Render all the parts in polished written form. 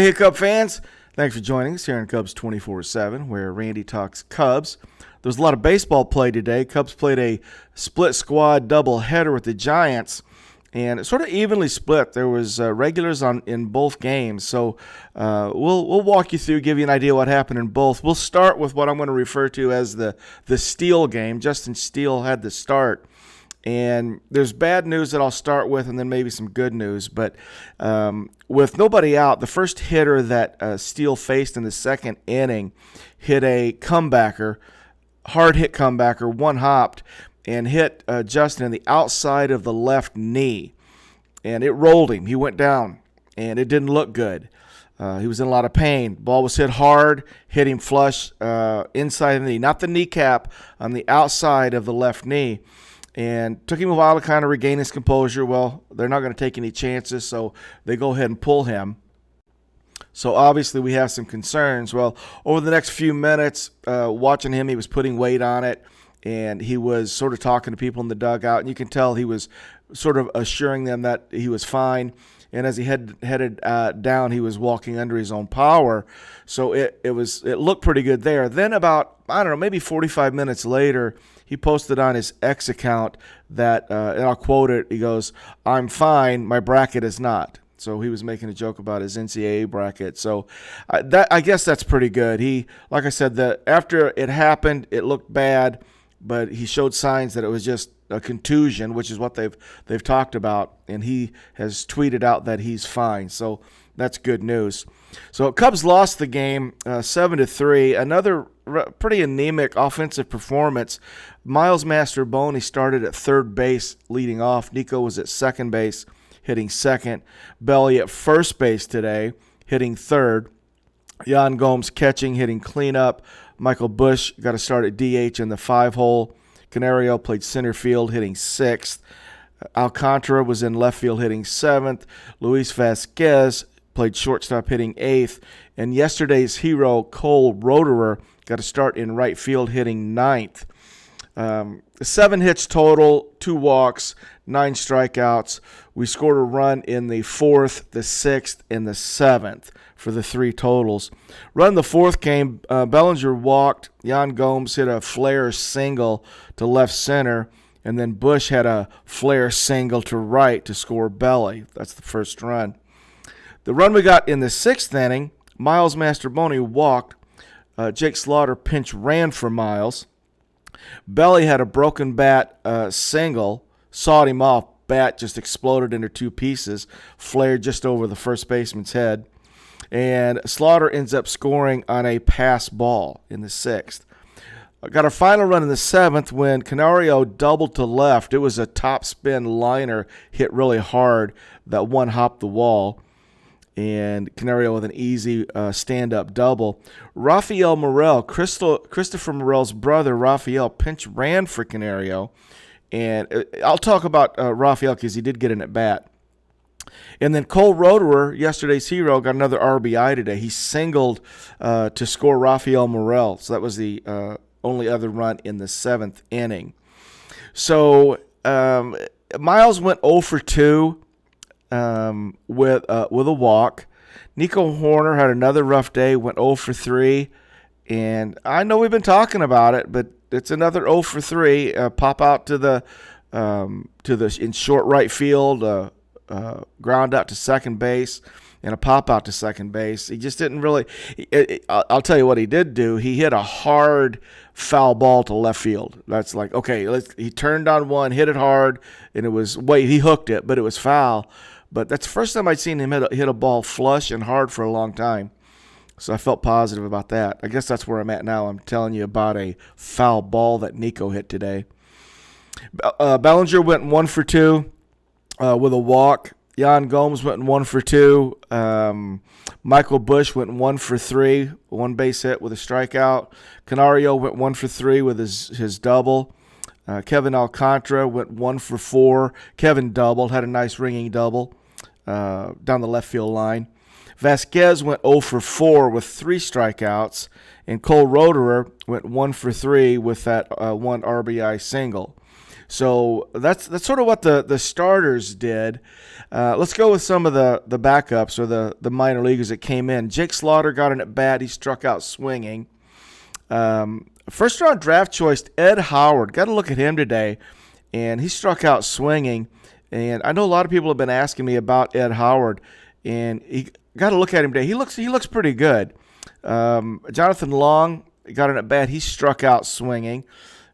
Hey, Cub fans. Thanks for joining us here on Cubs 24/7, where Randy talks Cubs. There's a lot of baseball play today. Cubs played a split squad doubleheader with the Giants, and it sort of evenly split. There was regulars in both games, so we'll walk you through, give you an idea what happened in both. We'll start with what I'm going to refer to as the Steele game. Justin Steele had the start. And there's bad news that I'll start with, and then maybe some good news. But with nobody out, the first hitter that Steele faced in the second inning hit a comebacker, hard hit comebacker, one-hopped, and hit Justin in the outside of the left knee. And it rolled him. He went down, and it didn't look good. He was in a lot of pain. Ball was hit hard, hit him flush inside the knee, not the kneecap, on the outside of the left knee. And took him a while to kind of regain his composure. Well, they're not going to take any chances, so they go ahead and pull him. So obviously we have some concerns. Well, over the next few minutes, watching him, he was putting weight on it, and he was sort of talking to people in the dugout. And you can tell he was sort of assuring them that he was fine. And as he headed down, he was walking under his own power. So it looked pretty good there. Then about, maybe 45 minutes later, he posted on his X account that, and I'll quote it, he goes, "I'm fine, my bracket is not." So he was making a joke about his NCAA bracket. So I guess that's pretty good. He, like I said, after it happened, it looked bad, but he showed signs that it was just a contusion, which is what they've talked about, and he has tweeted out that he's fine. So that's good news. So Cubs lost the game 7-3. Another pretty anemic offensive performance. Miles Masterboni started at third base leading off. Nico was at second base hitting second. Belly at first base today hitting third. Yan Gomes catching, hitting cleanup. Michael Bush got a start at DH in the 5-hole. Canario played center field hitting sixth. Alcantara was in left field hitting seventh. Luis Vasquez played shortstop hitting eighth. And yesterday's hero, Cole Roederer, got a start in right field hitting ninth. 7 hits total, 2 walks, 9 strikeouts. We scored a run in the 4th, the 6th, and the 7th for the 3 totals. Run in the 4th came, Bellinger walked. Yan Gomes hit a flare single to left center. And then Bush had a flare single to right to score Belly. That's the first run. The run we got in the 6th inning, Miles Masterboni walked. Jake Slaughter pinch ran for Miles. Belly had a broken bat single, sawed him off. Bat just exploded into 2 pieces, flared just over the first baseman's head. And Slaughter ends up scoring on a pass ball in the 6th. Got a final run in the 7th when Canario doubled to left. It was a top spin liner hit really hard that one hopped the wall. And Canario with an easy stand-up double. Rafael Morel, Christopher Morel's brother, Rafael, pinch ran for Canario. And I'll talk about Rafael because he did get an at-bat. And then Cole Roederer, yesterday's hero, got another RBI today. He singled to score Rafael Morel. So that was the only other run in the 7th inning. So Miles went 0 for 2. With a walk. Nico Horner had another rough day, went 0 for 3. And I know we've been talking about it, but it's another 0 for 3. Pop out to the in short right field, ground out to second base, and a pop out to second base. He just didn't really. I'll tell you what he did do. He hit a hard foul ball to left field. That's like, okay, he turned on one, hit it hard, and it was he hooked it, but it was foul. But that's the first time I'd seen him hit a ball flush and hard for a long time. So I felt positive about that. I guess that's where I'm at now. I'm telling you about a foul ball that Nico hit today. Bellinger went 1 for 2 with a walk. Yan Gomes went 1 for 2. Michael Bush went 1 for 3, 1 base hit with a strikeout. Canario went 1 for 3 with his double. Kevin Alcantara went 1 for 4. Kevin doubled, had a nice ringing double down the left field line. Vasquez went 0 for 4 with 3 strikeouts, and Cole Roederer went 1 for 3 with that 1 RBI single. So that's sort of what the starters did. Let's go with some of the backups or the minor leaguers that came in. Jake Slaughter got in at bat. He struck out swinging. First round draft choice, Ed Howard. Got to look at him today, and he struck out swinging. And I know a lot of people have been asking me about Ed Howard, and he got to look at him today. He looks pretty good. Jonathan Long got in at bat. He struck out swinging.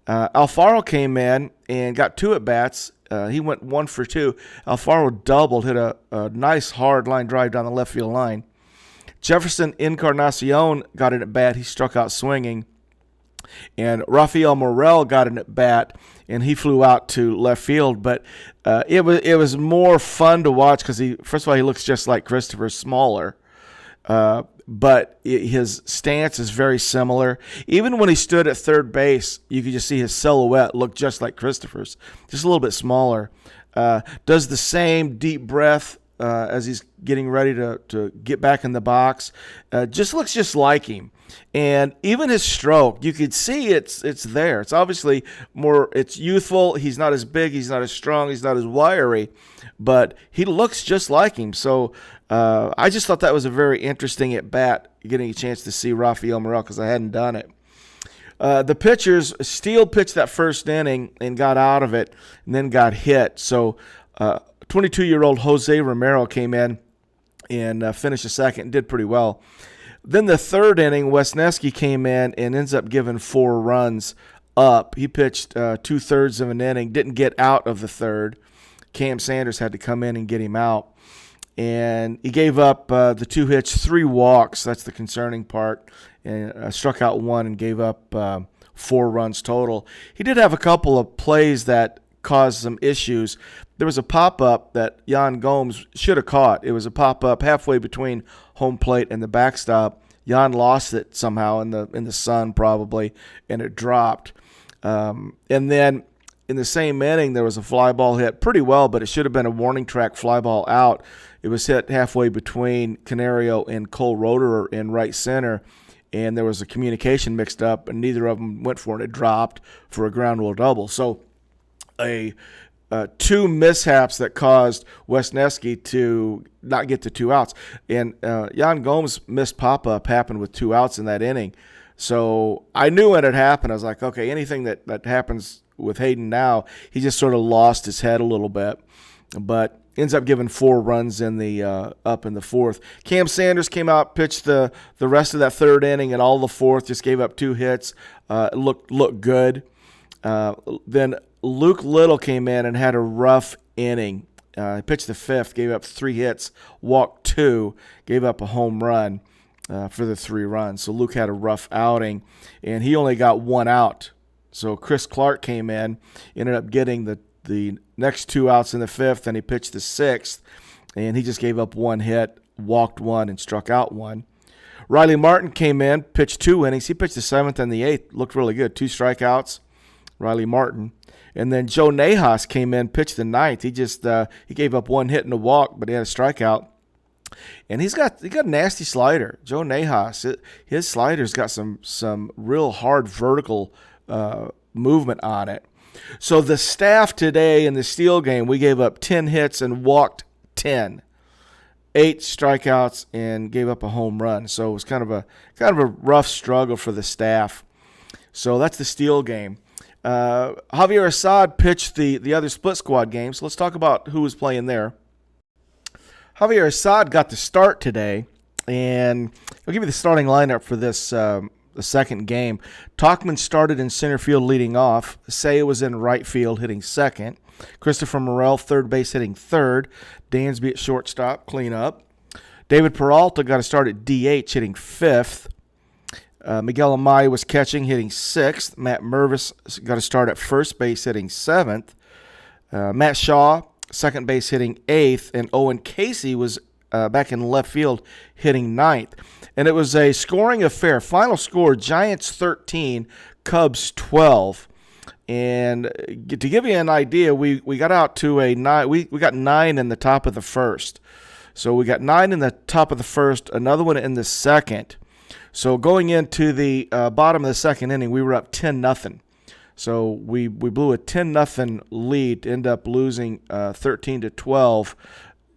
Alfaro came in and got 2 at bats. He went 1 for 2. Alfaro doubled, hit a nice hard line drive down the left field line. Jefferson Encarnacion got in at bat. He struck out swinging. And Rafael Morel got in at bat, and he flew out to left field. But it was more fun to watch because first of all, he looks just like Christopher, smaller. But his stance is very similar. Even when he stood at third base, you could just see his silhouette look just like Christopher's, just a little bit smaller. Does the same deep breath as he's getting ready to get back in the box. Just looks just like him. And even his stroke, you could see it's there. It's obviously it's youthful. He's not as big. He's not as strong. He's not as wiry. But he looks just like him. So I just thought that was a very interesting at-bat, getting a chance to see Rafael Morel because I hadn't done it. The pitchers, Steele pitched that first inning and got out of it and then got hit. So 22-year-old Jose Romero came in and finished the second and did pretty well. Then the third inning, Wesneski came in and ends up giving 4 runs up. He pitched 2/3 of an inning, didn't get out of the third. Cam Sanders had to come in and get him out. And he gave up the 2 hits, 3 walks. That's the concerning part. And struck out 1 and gave up 4 runs total. He did have a couple of plays that caused some issues. There was a pop-up that Yan Gomes should have caught. It was a pop-up halfway between home plate and the backstop. Yan lost it somehow in the sun probably, and it dropped. And then in the same inning, there was a fly ball hit pretty well, but it should have been a warning track fly ball out. It was hit halfway between Canario and Cole Roederer in right center, and there was a communication mixed up, and neither of them went for it. It dropped for a ground rule double. So 2 mishaps that caused Wesneski to not get to 2 outs. And Yan Gomes' missed pop-up happened with 2 outs in that inning. So I knew when it happened. I was like, okay, anything that happens with Hayden now, he just sort of lost his head a little bit. But ends up giving 4 runs in the up in the fourth. Cam Sanders came out, pitched the rest of that third inning and all the fourth, just gave up 2 hits. Looked good. Then Luke Little came in and had a rough inning. He pitched the 5th, gave up 3 hits, walked 2, gave up a home run for the 3 runs. So Luke had a rough outing, and he only got 1 out. So Chris Clark came in, ended up getting the next 2 outs in the 5th, and he pitched the 6th, and he just gave up 1 hit, walked 1, and struck out 1. Riley Martin came in, pitched 2 innings. He pitched the 7th and the 8th, looked really good. 2 strikeouts, Riley Martin. And then Joe Nahas came in, pitched the 9th. He just he gave up 1 hit and a walk, but he had a strikeout. And he got a nasty slider. Joe Nahas, his slider's got some real hard vertical movement on it. So the staff today in the Steele game, we gave up 10 hits and walked 10. 8 strikeouts and gave up a home run. So it was kind of a rough struggle for the staff. So that's the Steele game. Javier Assad pitched the other split squad game. So let's talk about who was playing there. Javier Assad got the start today, and I'll give you the starting lineup for this the second game. Tauchman started in center field leading off. Seiya was in right field hitting second. Christopher Morel, third base, hitting third. Dansby at shortstop, clean up. David Peralta got a start at DH, hitting fifth. Miguel Amaya was catching, hitting sixth. Matt Mervis got a start at first base, hitting seventh. Matt Shaw, second base, hitting eighth. And Owen Casey was back in left field, hitting ninth. And it was a scoring affair. Final score, Giants 13, Cubs 12. And to give you an idea, we got out to a 9. We got 9 in the top of the first. So we got 9 in the top of the first, another one in the second. So going into the bottom of the second inning, we were up 10-0. So we blew a 10-0 lead, end up losing 13-12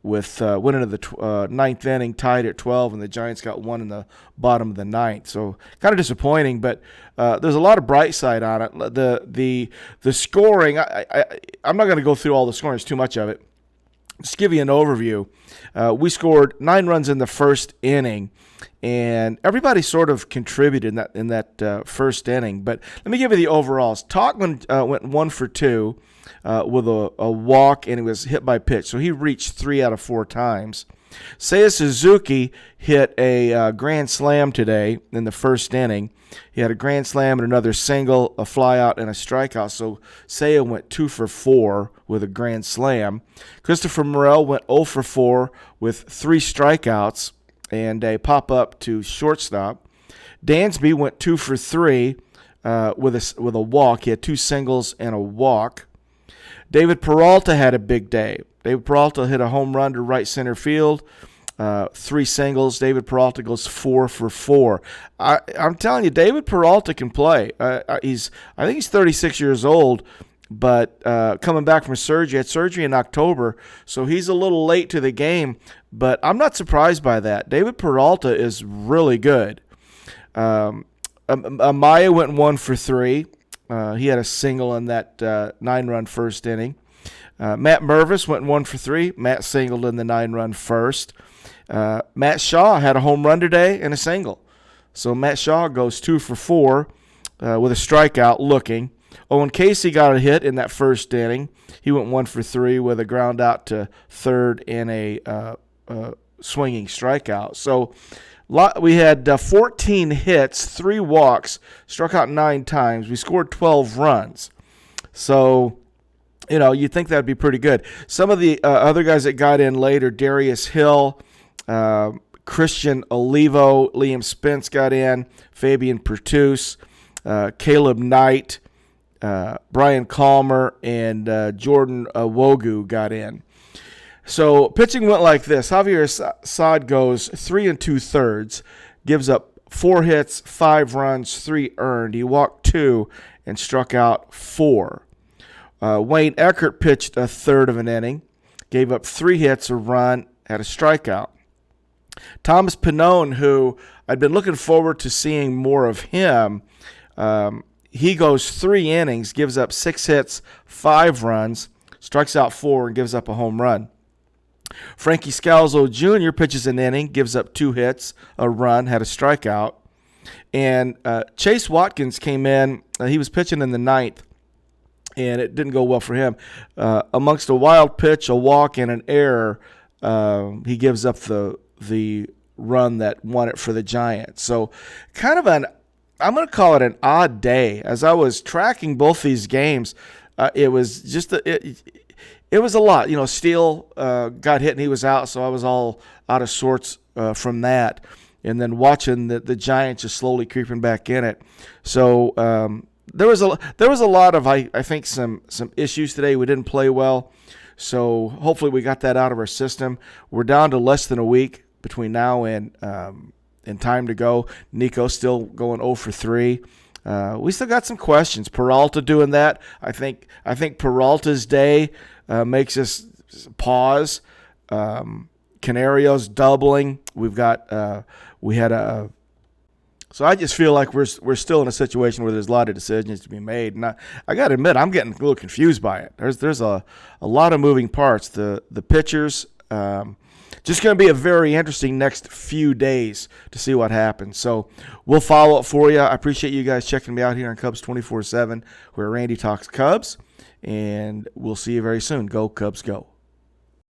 with went into the ninth inning, tied at 12, and the Giants got one in the bottom of the ninth. So kind of disappointing, but there's a lot of bright side on it. The scoring, I'm not going to go through all the scoring. There's too much of it. Just give you an overview. We scored 9 runs in the first inning, and everybody sort of contributed in that first inning. But let me give you the overalls. Talkman went 1 for 2 with a walk, and he was hit by pitch. So he reached 3 out of 4 times. Seiya Suzuki hit a grand slam today in the first inning. He had a grand slam and another single, a flyout, and a strikeout. So Seiya went 2 for 4 with a grand slam. Christopher Morel went 0 for 4 with 3 strikeouts and a pop-up to shortstop. Dansby went 2 for 3 with a walk. He had 2 singles and a walk. David Peralta had a big day. David Peralta hit a home run to right center field, 3 singles. David Peralta goes 4 for 4. I'm telling you, David Peralta can play. I think he's 36 years old, but coming back from surgery, had surgery in October, so he's a little late to the game, but I'm not surprised by that. David Peralta is really good. Amaya went 1 for 3. He had a single in that 9-run first inning. Matt Mervis went 1 for 3. Matt singled in the 9-run first. Matt Shaw had a home run today and a single. So Matt Shaw goes 2 for 4 with a strikeout looking. Owen Casey got a hit in that first inning. He went 1 for 3 with a ground out to third and a swinging strikeout. So we had 14 hits, 3 walks, struck out 9 times. We scored 12 runs. So, you'd think that would be pretty good. Some of the other guys that got in later, Darius Hill, Christian Olivo, Liam Spence got in, Fabian Pertus, Caleb Knight, Brian Calmer, and Jordan Wogu got in. So pitching went like this. Javier Assad goes 3 2/3, gives up 4 hits, 5 runs, 3 earned. He walked 2 and struck out 4. Wayne Eckert pitched a third of an inning, gave up 3 hits, a run, had a strikeout. Thomas Pannone, who I'd been looking forward to seeing more of him, he goes 3 innings, gives up 6 hits, 5 runs, strikes out 4, and gives up a home run. Frankie Scalzo Jr. pitches an inning, gives up 2 hits, a run, had a strikeout. And Chase Watkins came in. He was pitching in the 9th, and it didn't go well for him. Amongst a wild pitch, a walk, and an error, he gives up the run that won it for the Giants. So kind of I'm going to call it an odd day. As I was tracking both these games, it was just it was a lot. Steele got hit and he was out, so I was all out of sorts from that. And then watching the Giants just slowly creeping back in it. So there was a lot of I think some issues today. We didn't play well, so hopefully we got that out of our system. We're down to less than a week between now and time to go. Nico's still going 0 for 3. We still got some questions. Peralta doing that. I think Peralta's day makes us pause. Canarios doubling. So I just feel like we're still in a situation where there's a lot of decisions to be made, and I got to admit I'm getting a little confused by it. There's a lot of moving parts. The pitchers. Just going to be a very interesting next few days to see what happens. So we'll follow up for you. I appreciate you guys checking me out here on Cubs 24/7, where Randy talks Cubs, and we'll see you very soon. Go Cubs, go.